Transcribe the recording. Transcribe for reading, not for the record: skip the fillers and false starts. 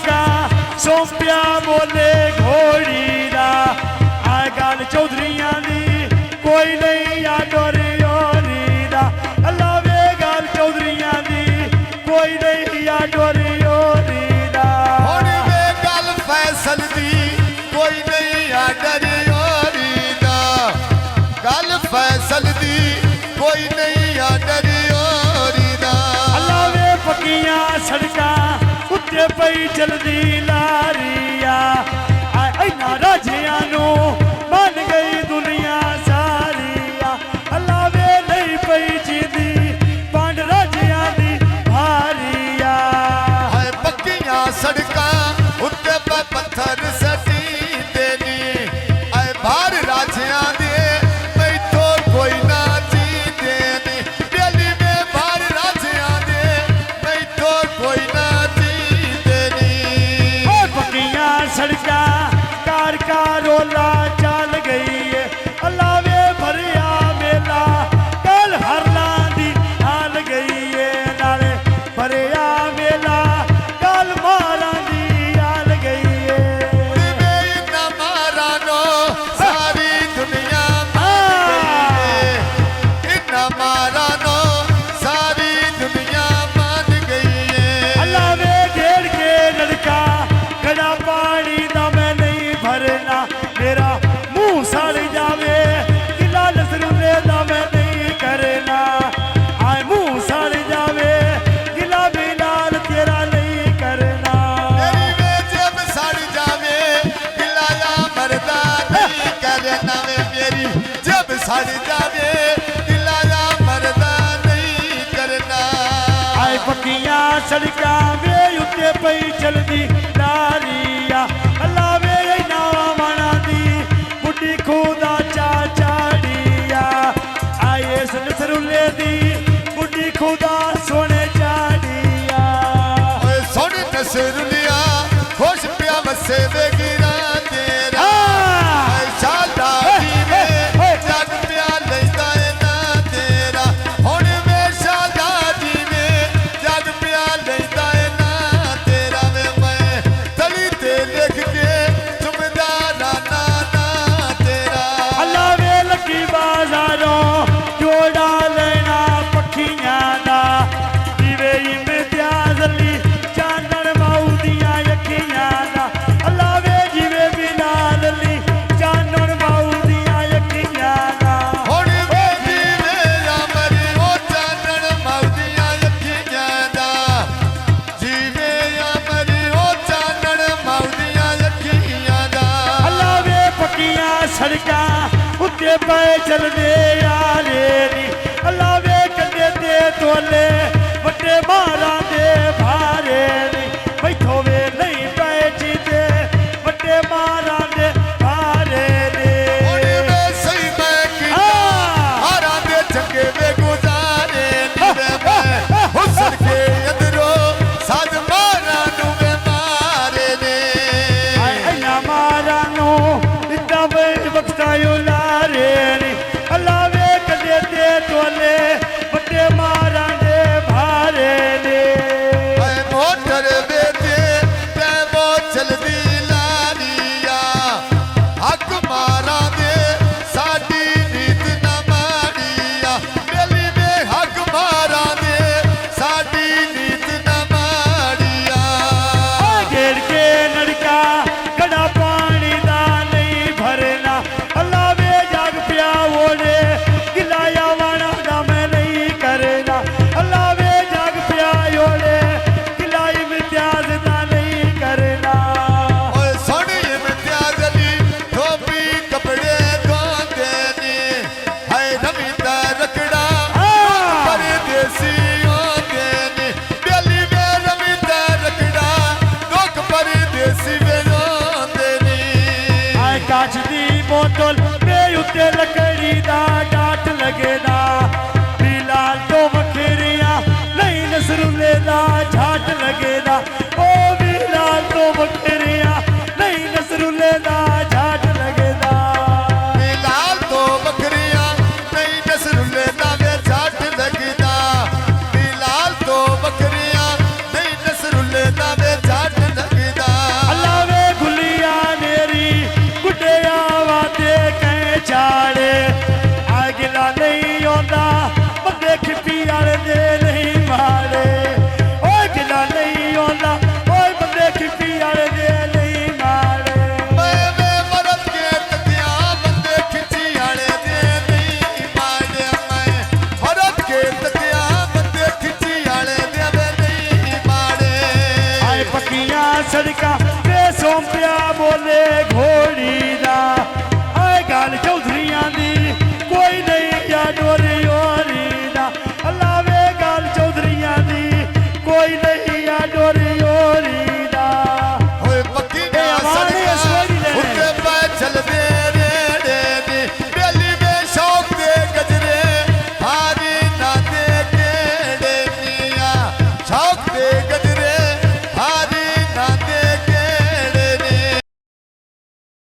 सड़का सौंपिया बोले घोड़ी दा आ गल चौधरियां दी कोई नहीं आ डोरी ओरी दा अल्लाह वे गल चौधरियां दी कोई नहीं आ डोरी ओरी दा हुण वे गल फैसल दी कोई नहीं आ डरी ओरी दा गल फैसल दी कोई नहीं आ डरी ओरी दा अल्लाह वे पक्कियां सड़का उत्ते पई चलदी लारिया इन्हां राजियां नूं बन गई दुनिया सारिया अल्लाह वे नहीं पई जींदी पंड राजियां दी भारिया हाय पक्कियां सड़कां उत्ते पे पत्थर सटी देनी आए बाहर राजियां दे मैथों कोई ना जींदे नी दिल्ली में बाहर राजियां दे मैथों कोई ना जींदे नी पक्कियां सड़का कार का रोला चल गई है अल्लाह वे भरिया मेला कल हरला दी हाल गई है नाले भरिया मेला कल मारा दी हाल गई है वे इन्ना मारा नो सारी दुनिया मान गई है इन्ना मारा नो सारी दुनिया मान गई है अल्लाह वे घेर के लड़का खड़ा पानी दा मैं नहीं भरना मेरा मुंह सड़ जावे किला नसरुल्ले दा मैं नहीं करना आए मुंह सड़ जावे किला बिलाल तेरा नहीं करना तेरी वे जब सड़ जावे दिलाया मरदा नहीं करना वे मेरी जब सड़ जावे दिलाया मरदा नहीं करना आए पक्कियां सड़का वे उत्ते पई चलदी लारिया अल्लाह वे नावा मना दी बुढ़ी खुदा चा चाड़िया आए इस नसरुल्ले दी बुढ़ी खुदा सोने चाड़िया ओए सुन नसरुल्लिया खुश पिया वसे वे गिरा तेरा ओए शादा जी वे जग पिया लैंदा ए ना तेरा हुण वे शादा जी वे जग पिया लैंदा ए ना तेरा वे मैं तली ते लिख के चुमदा नाना ना तेरा अल्लाह वे लगी बाजारों जोड़ा लेना पखियां दा दिवे इम्तियाज अली चानन माऊ दियां अखियां दा अल्लाह वे जिवे बिलाल अली चानन माऊ दियां अखियां दा हुण वे जीवे अमरी ओ चानण मौदियां अखियां दा जीवे अमरी ओ चानण मौदियां अखियां दा अल्लाह वे पक्कियां सड़का उत्ते पे चलदे यारे नी अल्लाह वे कंधे ते तोले वड्डे मारां दे भारे नी बैठो वे नहीं पे जीते वड्डे मारां दे भारे नी हुण वे सही मैं कीता हारां दे चंगे वे गुजारे नी वे मैं हुस्न के अंदरों साज मारां नूं वे मारे ने इन्ना मारां नूं इतना वे बख्तायो लारे नी अल्लाह वे कंधे ते तोले वड्डे मारां दे भारे नी मैं मोटर बेचे पैमो चलदी लारिया हक मारा दे साडी नीत ना माड़िया बेली में हक मारा दे साडी नीत ना माड़िया घेर के लड़का कड़ा पानी दा नहीं भरना अल्लाह वे जाग पिया ओढ़े गिलाया वाणा दा मैं नहीं करना अल्लाह वे जाग पिया ओढ़े गिलाई इम्तियाज दा नहीं करना ओए सुन इम्तियाज अली धोबी कपड़े धोंदे नी हाय रमीदा रखड़ा परदेसी होंदे नी बेली में रमीदा रखड़ा लोक परदेसी वे रोंदे नी आए काच दी बोतल पे उत्ते लकड़ी दा डाट लगेदा बिलाल तो वखरिया नहीं नसरुल्ले दा झाट लगेदा ओ बिलाल तो वखरिया नहीं नसरुल्ले दा झाट लगेदा बिलाल तो बकरियां नहीं नसरुल्ले दा वे झाट लगदा बिलाल तो बकरियां नहीं नसरुल्ले दा वे झाट लगदा ਵੇ ਸੌਂਪਿਆ ਬੋਲੇ ਘੋੜੀ ਦਾ ਆਏ ਗੱਲ ਕਿਉਂ